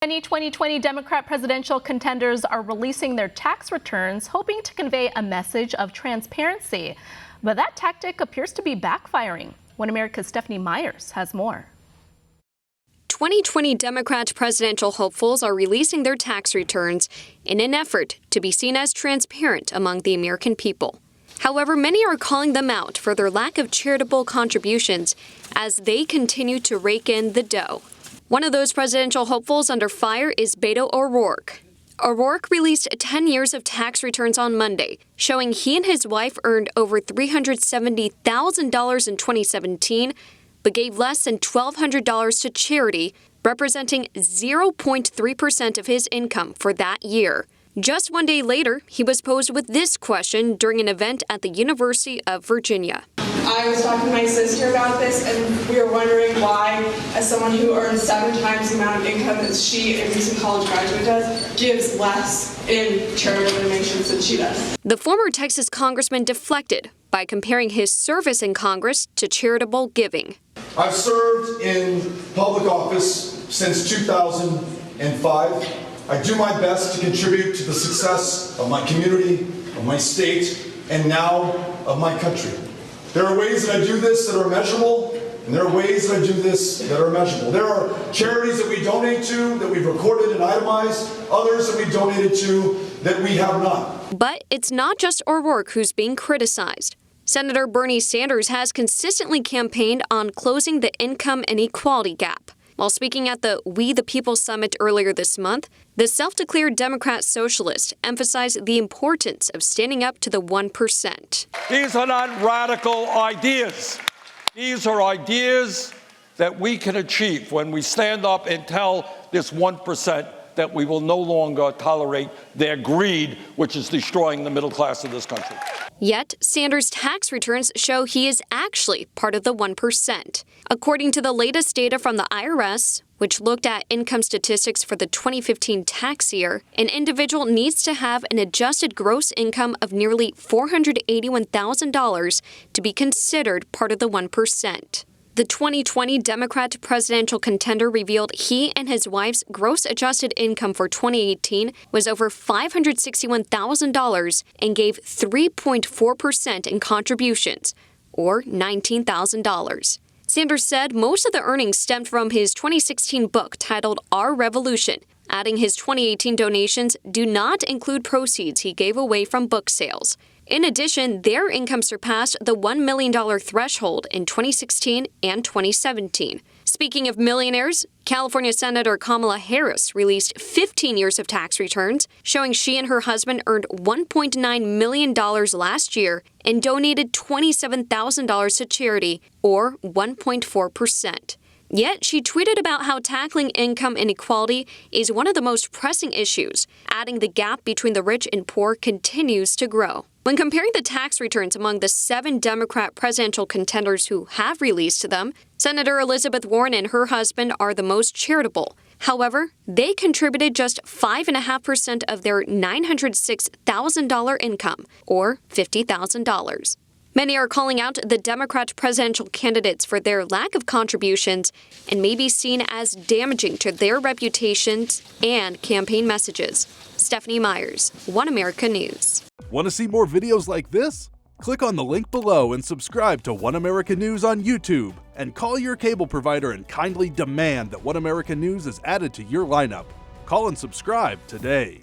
Many 2020 Democrat presidential contenders are releasing their tax returns, hoping to convey a message of transparency. But that tactic appears to be backfiring. One America's Stephanie Myers has more. 2020 Democrat presidential hopefuls are releasing their tax returns in an effort to be seen as transparent among the American people. However, many are calling them out for their lack of charitable contributions as they continue to rake in the dough. One of those presidential hopefuls under fire is Beto O'Rourke. O'Rourke released 10 years of tax returns on Monday, showing he and his wife earned over $370,000 in 2017, but gave less than $1,200 to charity, representing 0.3% of his income for that year. Just one day later, he was posed with this question during an event at the University of Virginia. I was talking to my sister about this, and we were wondering why, as someone who earns 7 times the amount of income that she, a recent college graduate, does, gives less in charitable donations than she does. The former Texas congressman deflected by comparing his service in Congress to charitable giving. I've served in public office since 2005. I do my best to contribute to the success of my community, of my state, and now of my country. There are ways that I do this that are measurable, and there are ways that I do this that are immeasurable. There are charities that we donate to, that we've recorded and itemized, others that we donated to that we have not. But it's not just O'Rourke who's being criticized. Senator Bernie Sanders has consistently campaigned on closing the income inequality gap. While speaking at the We the People Summit earlier this month, the self-declared Democrat socialist emphasized the importance of standing up to the 1%. These are not radical ideas. These are ideas that we can achieve when we stand up and tell this 1% that we will no longer tolerate their greed, which is destroying the middle class of this country. Yet, Sanders' tax returns show he is actually part of the 1%. According to the latest data from the IRS, which looked at income statistics for the 2015 tax year, an individual needs to have an adjusted gross income of nearly $481,000 to be considered part of the 1%. The 2020 Democrat presidential contender revealed he and his wife's gross adjusted income for 2018 was over $561,000 and gave 3.4% in contributions, or $19,000. Sanders said most of the earnings stemmed from his 2016 book titled Our Revolution, adding his 2018 donations do not include proceeds he gave away from book sales. In addition, their income surpassed the $1 million threshold in 2016 and 2017. Speaking of millionaires, California Senator Kamala Harris released 15 years of tax returns, showing she and her husband earned $1.9 million last year and donated $27,000 to charity, or 1.4%. Yet, she tweeted about how tackling income inequality is one of the most pressing issues, adding the gap between the rich and poor continues to grow. When comparing the tax returns among the 7 Democrat presidential contenders who have released them, Senator Elizabeth Warren and her husband are the most charitable. However, they contributed just 5.5% of their $906,000 income, or $50,000. Many are calling out the Democrat presidential candidates for their lack of contributions and may be seen as damaging to their reputations and campaign messages. Stephanie Myers, One America News. Want to see more videos like this? Click on the link below and subscribe to One America News on YouTube. And call your cable provider and kindly demand that One America News is added to your lineup. Call and subscribe today.